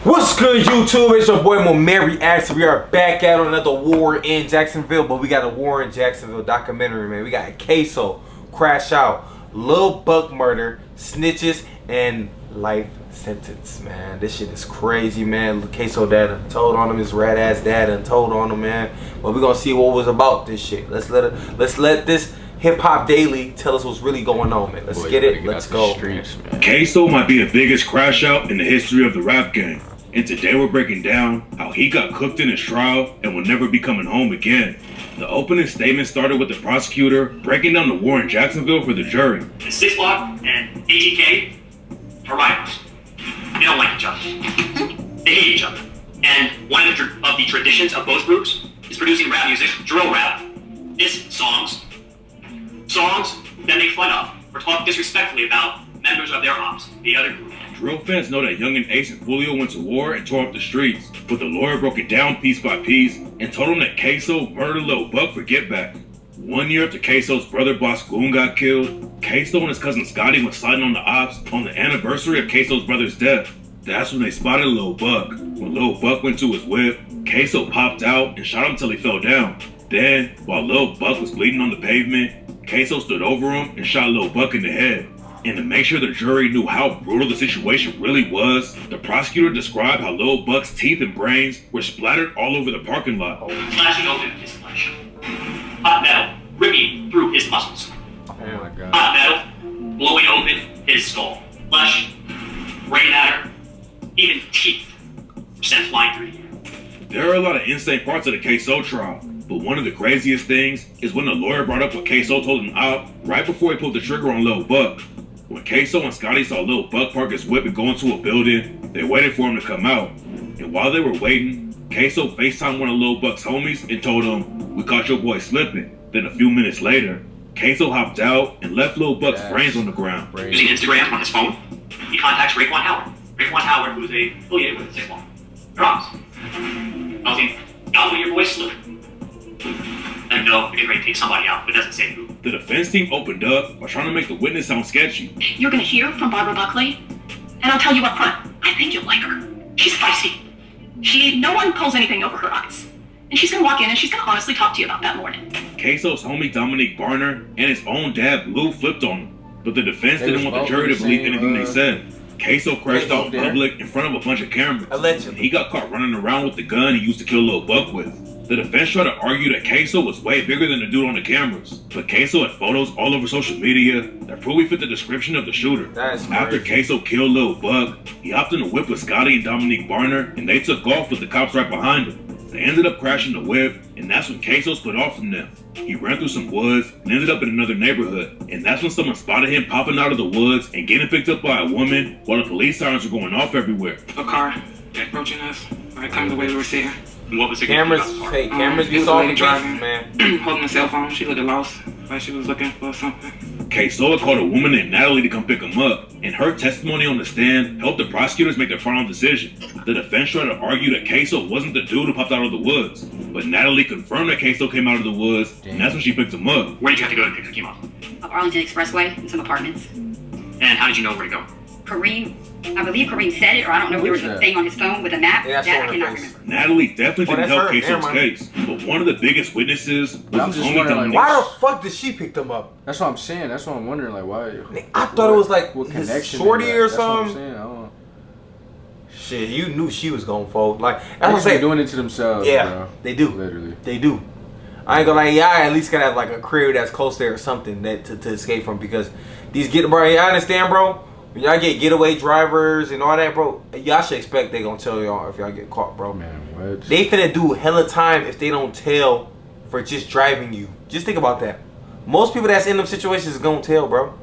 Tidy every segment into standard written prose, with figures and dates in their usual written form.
What's good, YouTube? It's your boy Mary Axe. We are back at another war in Jacksonville, but we got a war in Jacksonville documentary, man. We got Ksoo'S, Crash Out, Lil Buck murder, Snitches, and life sentence, man. This shit is crazy, man. Ksoo'S dad told on him, his rat ass dad and told on him, man. But we gonna see what was about this shit. Let's let this Hip Hop Daily tell us what's really going on, man. Let's get it. Let's go. Ksoo'S might be the biggest crash out in the history of the rap game. And today we're breaking down how he got cooked in his trial and will never be coming home again. The opening statement started with the prosecutor breaking down the war in Jacksonville for the jury. The 6 Block and ATK are rivals. They don't like each other. They hate each other. And one of the traditions of both groups is producing rap music, drill rap, diss songs that make fun of or talk disrespectfully about members of their ops, the other group. Drill fans know that Young and Ace and Fulio went to war and tore up the streets, but the lawyer broke it down piece by piece and told him that Ksoo'S murdered Lil Buck for get back. 1 year after Ksoo'S brother Boss Goon got killed, Ksoo'S and his cousin Scotty was sliding on the ops on the anniversary of Ksoo'S brother's death. That's when they spotted Lil Buck. When Lil Buck went to his whip, Ksoo'S popped out and shot him till he fell down. Then, while Lil Buck was bleeding on the pavement, Ksoo'S stood over him and shot Lil Buck in the head. And to make sure the jury knew how brutal the situation really was, the prosecutor described how Lil Buck's teeth and brains were splattered all over the parking lot. Slashing open his flesh. Hot metal ripping through his muscles. Oh my God. Hot metal blowing open his skull. Flesh, gray matter, even teeth were sent flying through the air. There are a lot of insane parts of the Ksoo'S trial, but one of the craziest things is when the lawyer brought up what Ksoo'S told him out right before he pulled the trigger on Lil Buck. When Ksoo'S and Scotty saw Lil Buck park his whip and go into a building, they waited for him to come out. And while they were waiting, Ksoo'S FaceTimed one of Lil Buck's homies and told him, "We caught your boy slipping." Then a few minutes later, Ksoo'S hopped out and left Lil Buck's brains on the ground. Using Instagram on his phone, he contacts Raekwon Howard. Raekwon Howard, who is affiliated with 6 Block. Promise. Tells him, "Y'all know your boy slipping." Let him know we're getting ready to take somebody out, but doesn't say who. The defense team opened up by trying to make the witness sound sketchy. You're gonna hear from Barbara Buckley, and I'll tell you up front, I think you'll like her. She's feisty. No one pulls anything over her eyes. And she's gonna walk in and she's gonna honestly talk to you about that morning. Ksoo'S homie Dominique Barner and his own dad Blue flipped on him, but the defense didn't want the jury to believe anything they said. Ksoo'S crashed out in public in front of a bunch of cameras. Allegedly. He got caught running around with the gun he used to kill Lil Buck with. The defense tried to argue that Ksoo'S was way bigger than the dude on the cameras, but Ksoo'S had photos all over social media that proved he fit the description of the shooter. After Ksoo'S killed Lil Buck, he hopped in a whip with Scotty and Dominique Barner, and they took off with the cops right behind him. They ended up crashing the whip, and that's when Ksoo'S split off from them. He ran through some woods and ended up in another neighborhood, and that's when someone spotted him popping out of the woods and getting picked up by a woman while the police sirens were going off everywhere. A car approaching us, right coming the way we were sitting. What was the Cameras, hey, cameras be solving cases, man. Holding a cell phone. She looked lost, like she was looking for something. Ksoo'S called a woman named Natalie to come pick him up, and her testimony on the stand helped the prosecutors make their final decision. The defense tried to argue that Ksoo'S wasn't the dude who popped out of the woods, but Natalie confirmed that Ksoo'S came out of the woods, and that's when she picked him up. Where did you have to go to pick him up? Up Arlington Expressway and some apartments. And how did you know where to go? I believe Kareem said it, or I don't know, there was a thing on his phone with a map. Yeah, that I cannot remember. Natalie definitely didn't help her. Ksoo'S case, but one of the biggest witnesses was I'm his just homie wondering, Dominique. Why the fuck did she pick them up? That's what I'm saying. That's what I'm wondering. Like, why? I thought it was like what his connection shorty or That's what I'm something. saying. I don't know. Shit, you knew she was gonna fold. Like, that's what I'm They're saying. doing it to themselves. Yeah, bro. they do. Literally. They do. I ain't gonna lie, y'all at least gotta have like a career that's close there or something that to escape from, because these bro, I understand, bro. When y'all get getaway drivers and all that, bro, y'all should expect they gonna tell y'all if y'all get caught, bro. Man, what? They finna do hella time if they don't tell for just driving you. Just think about that. Most people that's in them situations is gonna tell, bro.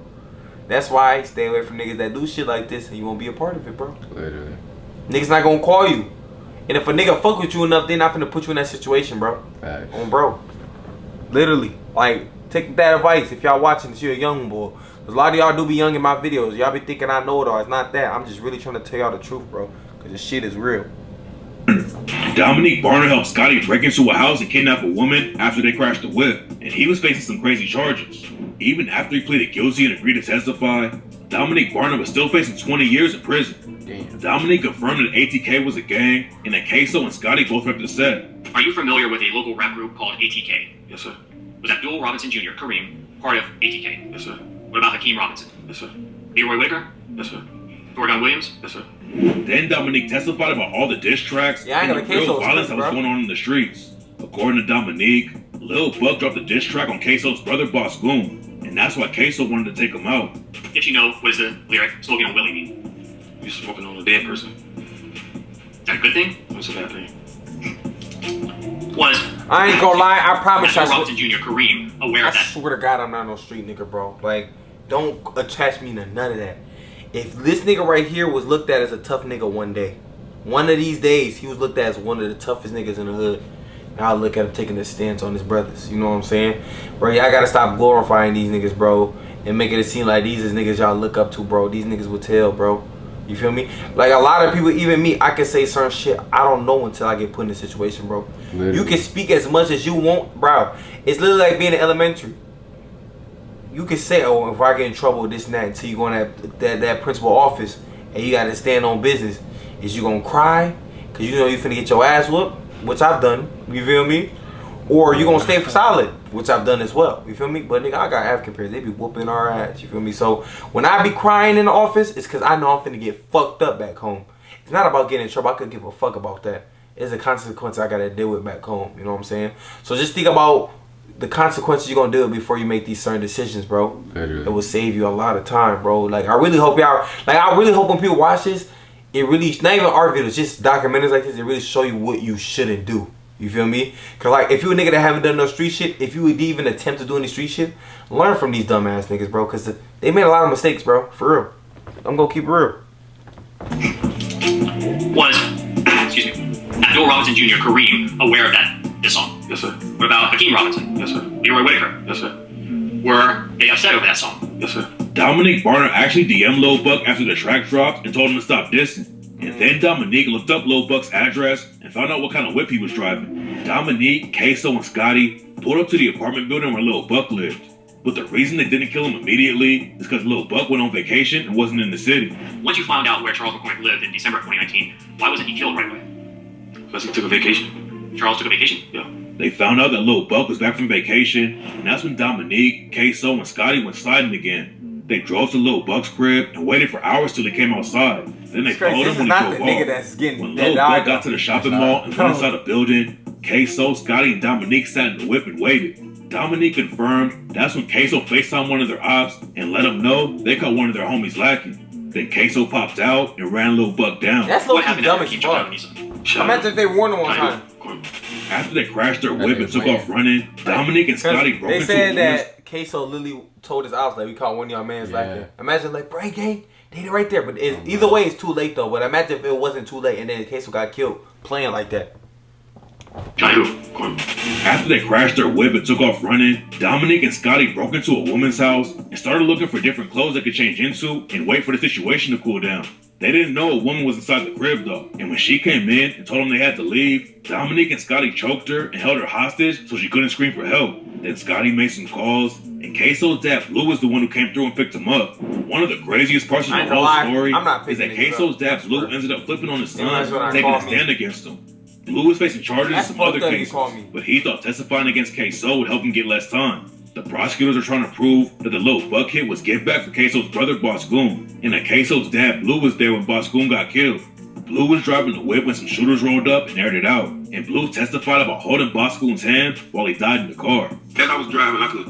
That's why stay away from niggas that do shit like this and you won't be a part of it, bro. Literally. Niggas not gonna call you. And if a nigga fuck with you enough, they not finna put you in that situation, bro. Facts. On bro. Literally. Like, take that advice if y'all watching this, you're a young boy. Cause a lot of y'all do be young in my videos. Y'all be thinking I know it all. It's not that. I'm just really trying to tell y'all the truth, bro. Cause this shit is real. Dominique Barner helped Scotty break into a house and kidnap a woman after they crashed the whip, and he was facing some crazy charges. Even after he pleaded guilty and agreed to testify, Dominique Barner was still facing 20 years in prison. Damn. Dominique confirmed that ATK was a gang and that Ksoo'S and Scotty both repped the set. Are you familiar with a local rap group called ATK? Yes, sir. Was Abdul Robinson Jr., Kareem, part of ATK? Yes, sir. What about Hakeem Robinson? Yes, sir. Leroy Whitaker? Yes, sir. Thorgon Williams? Yes, sir. Then Dominique testified about all the diss tracks Yeah, I ain't and the gonna real Ksoo'S violence that was bro. going on in the streets. According to Dominique, Lil Buck dropped a diss track on Ksoo'S brother Boss Goon, and that's why Ksoo wanted to take him out. If you know, what does the lyric "Smoking on Willie" mean? You smoking on a dead person. Is that a good thing? What's a bad thing? Was I ain't gonna lie, I promise Abdul you. Robinson Jr., Kareem, aware I of that? swear to God, I'm not no street nigga, bro. Like, don't attach me to none of that. If this nigga right here was looked at as a tough nigga one day, one of these days, he was looked at as one of the toughest niggas in the hood. Now I look at him taking a stance on his brothers. You know what I'm saying? Bro, y'all gotta stop glorifying these niggas, bro. And making it seem like these is niggas y'all look up to, bro. These niggas will tell, bro. You feel me? Like, a lot of people, even me, I can say certain shit I don't know until I get put in a situation, bro. Literally. You can speak as much as you want, bro. It's literally like being in elementary. You can say, oh, if I get in trouble with this and that, until you go in that principal office and you gotta stand on business. Is you gonna cry because you know you finna get your ass whooped, which I've done, you feel me? Or you gonna stay for solid, which I've done as well, you feel me? But nigga, I got African parents, they be whooping our ass, you feel me? So when I be crying in the office, it's because I know I'm finna get fucked up back home. It's not about getting in trouble, I couldn't give a fuck about that. It's a consequence I gotta deal with back home, you know what I'm saying? So just think about the consequences you're gonna deal with before you make these certain decisions, bro. Literally. It will save you a lot of time, bro. Like, I really hope y'all, like, I really hope when people watch this, it really, not even art videos, just documentaries like this, it really show you what you shouldn't do. You feel me? Cause like, if you a nigga that haven't done no street shit, if you would even attempt to do any street shit, learn from these dumbass niggas, bro. Cause they made a lot of mistakes, bro. For real. I'm gonna keep it real. Was, excuse me, Abdul Robinson Jr., Kareem, aware of this song? Yes, sir. What about Hakeem Robinson? Yes, sir. Leroy Whitaker? Yes, sir. Were they upset over that song? Yes, sir. Dominique Barner actually DM'd Lil Buck after the track dropped and told him to stop dissing. And then Dominique looked up Lil Buck's address and found out what kind of whip he was driving. Dominique, Ksoo, and Scotty pulled up to the apartment building where Lil Buck lived. But the reason they didn't kill him immediately is because Lil Buck went on vacation and wasn't in the city. Once you found out where Charles McCormick lived in December of 2019, why wasn't he killed right away? Because he took a vacation. Charles took a vacation? Yeah. They found out that Lil Buck was back from vacation, and that's when Dominique, Ksoo, and Scotty went sliding again. They drove to Lil Buck's crib and waited for hours till he came outside. Then they followed him when he drove off. When Lil Buck got to the shopping mall and went inside the building, Ksoo, Scotty, and Dominique sat in the whip and waited. Dominique confirmed that's when Ksoo FaceTimed one of their ops and let them know they caught one of their homies lacking. Then Ksoo popped out and ran Lil Buck down. That's What low-key happened dumb after as Hakeem jumped out fuck. of Nisa? Imagine if they warned him one time. After they crashed their whip and took off running, Dominique and Scotty broke They into a said woman's... that Ksoo literally told his ops, like, we caught one of y'all mans Yeah. lacking. Imagine, like, bro, gang, they did right there. But either way, it's too late, though. But imagine if it wasn't too late and then Ksoo got killed playing like that. After they crashed their whip and took off running, Dominique and Scotty broke into a woman's house and started looking for different clothes they could change into and wait for the situation to cool down. They didn't know a woman was inside the crib though, and when she came in and told them they had to leave, Dominique and Scotty choked her and held her hostage so she couldn't scream for help. Then Scotty made some calls, and Ksoo's dad Blue was the one who came through and picked him up. One of the craziest parts of I the ain't whole gonna lie, story I'm not is that picking niggas Ksoo's up. dad Blue ended up flipping on his son, that's what I taking a call me. stand against him. Blue was facing charges in That's some fucked other up, you cases, call me. but he thought testifying against Ksoo would help him get less time. The prosecutors are trying to prove that the Lil Buck hit was give back for Ksoo's brother Boss Goon, and that Ksoo's dad Blue was there when Boss Goon got killed. Blue was driving the whip when some shooters rolled up and aired it out, and Blue testified about holding Boss Goon's hand while he died in the car. As I was driving, I could,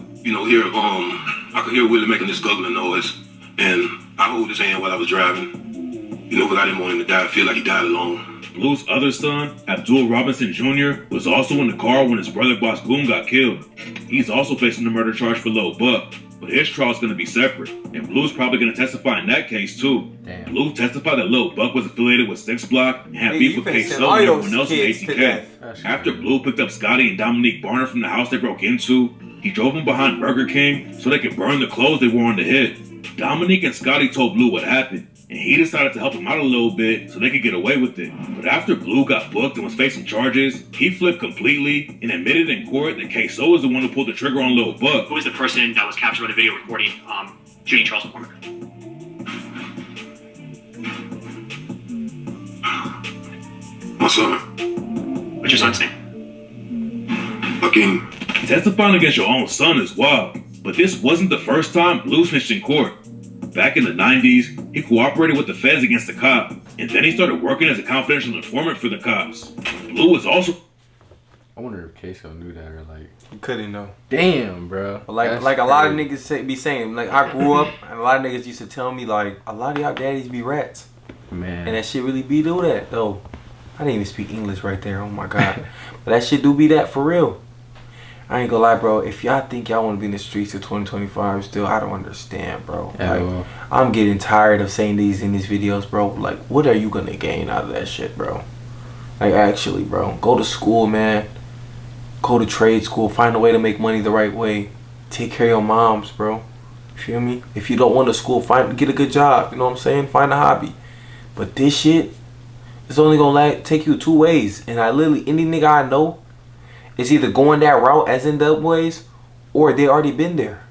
hear Willie making this guggling noise, and I hold his hand while I was driving, because I didn't want him to die. I feel like he died alone. Blue's other son, Abdul Robinson Jr., was also in the car when his brother Boss Goon got killed. He's also facing the murder charge for Lil Buck, but his trial's gonna be separate, and Blue's probably gonna testify in that case too. Damn. Blue testified that Lil Buck was affiliated with 6 Block and had Nigga, beef you with finna send Ksoo all and your everyone else in kids to ATK. death. After Blue picked up Scotty and Dominique Barner from the house they broke into, he drove them behind Burger King so they could burn the clothes they wore on the hit. Dominique and Scotty told Blue what happened, and he decided to help him out a little bit so they could get away with it. But after Blue got booked and was facing charges, he flipped completely and admitted in court that Ksoo was the one who pulled the trigger on Lil Buck. Who is the person that was captured on the video recording shooting Charles McCormick? son. What's your son's name? Hakeem. Testifying against your own son is wild, but this wasn't the first time Blue snitched in court. Back in the 90s, he cooperated with the feds against the cop, and then he started working as a confidential informant for the cops. Blue was also... I wonder if Queso knew that or like. You couldn't know. Damn, bro. Like That's a lot of crazy. niggas be saying, like, I grew up and a lot of niggas used to tell me, like, a lot of y'all daddies be rats. Man. And that shit really be do that, though. I didn't even speak English right there. Oh my God. But that shit do be that for real. I ain't gonna lie, bro. If y'all think y'all want to be in the streets of 2025 still, I don't understand, bro. Like, I'm getting tired of saying these in these videos, bro. Like, what are you gonna gain out of that shit, bro? Like, actually, bro. Go to school, man. Go to trade school. Find a way to make money the right way. Take care of your moms, bro. You feel me? If you don't want to school, get a good job. You know what I'm saying? Find a hobby. But this shit, it's only gonna take you two ways. And I literally, any nigga I know is either going that route as in dub ways, or they already been there.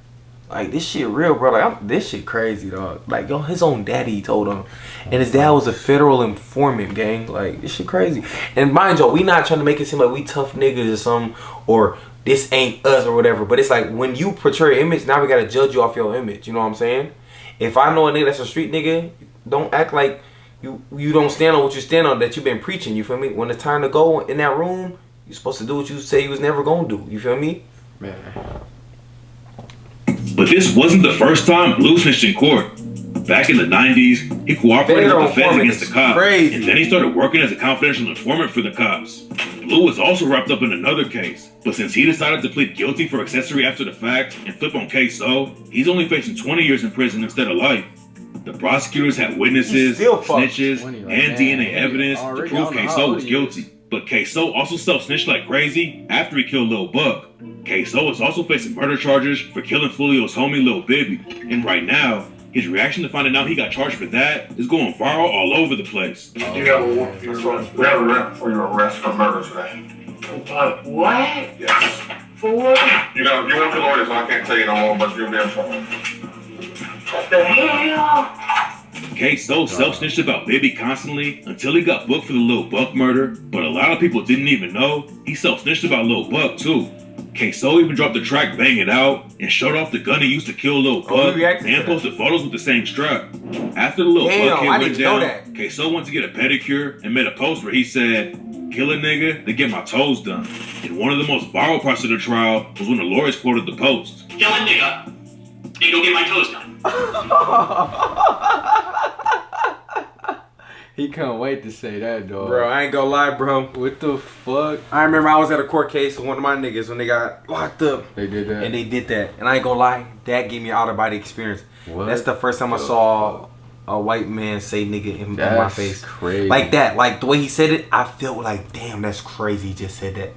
Like, this shit real, bro. Like, this shit crazy, dog. Like, yo, his own daddy told him. And his dad was a federal informant, gang. Like, this shit crazy. And mind you, we not trying to make it seem like we tough niggas or something, or this ain't us or whatever. But it's like, when you portray an image, now we gotta judge you off your image. You know what I'm saying? If I know a nigga that's a street nigga, don't act like you don't stand on what you stand on that you've been preaching. You feel me? When it's time to go in that room, you're supposed to do what you say you was never gonna do. You feel me? Man. But this wasn't the first time Blue snitched in court. Back in the 90s, he cooperated with the feds against the cops, and then he started working as a confidential informant for the cops. Blue was also wrapped up in another case, but since he decided to plead guilty for accessory after the fact and flip on Ksoo'S, he's only facing 20 years in prison instead of life. The prosecutors had witnesses, snitches, and DNA evidence to prove Ksoo'S was guilty. But Ksoo'S also self-snitched like crazy after he killed Lil Buck. Ksoo'S is also facing murder charges for killing Fulio's homie Lil Bibby. And right now, his reaction to finding out he got charged for that is going viral all over the place. We have a warrant for your arrest for murder today. What? Yes. For what? You want the lawyer, so I can't tell you no more, but you're there for it. What the hell? Ksoo'S self-snitched about Bibby constantly until he got booked for the Lil Buck murder, but a lot of people didn't even know he self-snitched about Lil Buck too. Ksoo'S even dropped the track Bang It Out and showed off the gun he used to kill Lil Buck and posted photos with the same strap. After the Lil Buck hit went down, Ksoo'S went to get a pedicure and made a post where he said, "Kill a nigga, then get my toes done." And one of the most viral parts of the trial was when the lawyers quoted the post. Kill a nigga, then go get my toes done. He can't wait to say that, dog. Bro, I ain't gonna lie, bro. What the fuck? I remember I was at a court case with one of my niggas when they got locked up. They did that? And they did that. And I ain't gonna lie, that gave me an out-of-body experience. What? That's the first time I saw a white man say nigga in my face. Crazy. Like that. Like, the way he said it, I felt like, damn, that's crazy he just said that.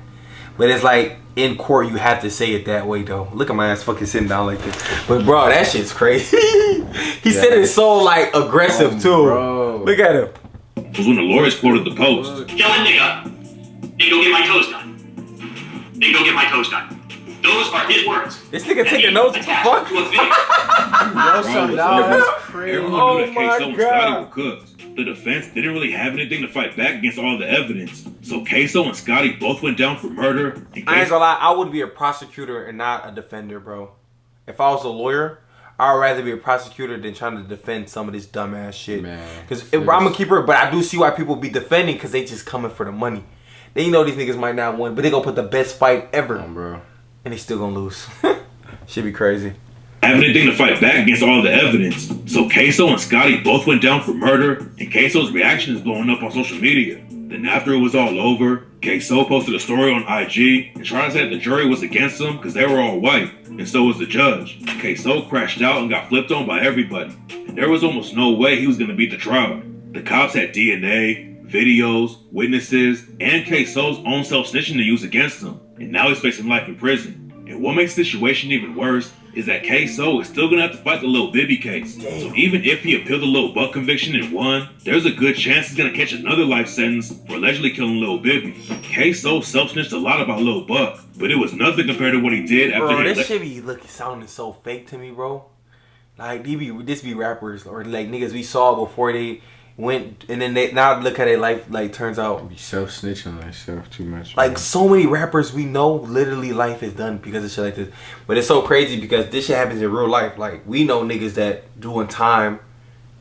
But it's like, in court, you have to say it that way, though. Look at my ass fucking sitting down like this. But, bro, that shit's crazy. He said it so, like, aggressive, too. Bro. Look at him. Was when the lawyers quoted the post. Kill a nigga, then go get my toes done. Then go get my toes done. Those are his words. This nigga taking notes. What the fuck? That's crazy. Everyone knew that Ksoo'S and Scotty were cooked. The defense didn't really have anything to fight back against all the evidence. So Ksoo'S and Scotty both went down for murder. And I ain't gonna lie, I would be a prosecutor and not a defender, bro. If I was a lawyer, I would rather be a prosecutor than trying to defend some of this dumbass shit. Because I'm gonna keep it, but I do see why people be defending, because they just coming for the money. They know these niggas might not win, but they gonna put the best fight ever. Bro. And they still gonna lose. Should be crazy. Have anything to fight back against all the evidence. So Ksoo'S and Scotty both went down for murder, and Ksoo'S reaction is blowing up on social media. Then after it was all over, Ksoo'S posted a story on IG and tried to say that the jury was against him because they were all white, and so was the judge. Ksoo'S crashed out and got flipped on by everybody, and there was almost no way he was going to beat the trial. The cops had DNA, videos, witnesses, and Ksoo'S own self-snitching to use against him, and now he's facing life in prison. And what makes the situation even worse is that Ksoo'S is still gonna have to fight the Lil Bibby case. So even if he appealed the Lil Buck conviction and won, there's a good chance he's gonna catch another life sentence for allegedly killing Lil Bibby. Ksoo'S self-snitched a lot about Lil Buck, but it was nothing compared to what he did after he this shit be sounding so fake to me, bro. Like, this be rappers or like niggas we saw before they went, and then they now look at their life like turns out. Be self-snitching on myself too much. Like man. so many rappers we know, literally life is done because of shit like this. But it's so crazy because this shit happens in real life. Like we know niggas that doing time,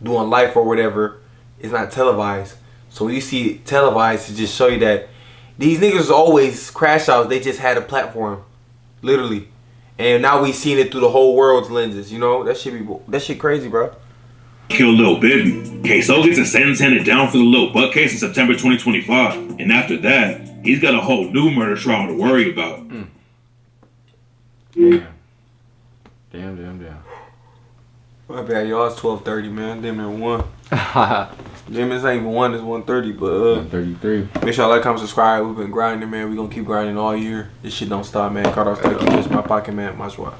doing life or whatever, is not televised. So when you see televised, to just show you that these niggas always crash outs. They just had a platform, literally, and now we seen it through the whole world's lenses. You know that shit crazy, bro. Killed Lil Baby. Ksoo'S gets a sentence handed down for the Lil Buck case in September 2025. And after that, he's got a whole new murder trial to worry about. Damn. My bad, y'all. It's 12:30, man. Damn near 1. Damn, it's not even 1. It's 1:30, but 33. make sure y'all like, comment, subscribe. We've been grinding, man. We gonna keep grinding all year. This shit don't stop, man. Carlos Turkey, catch my pocket, man. My squad.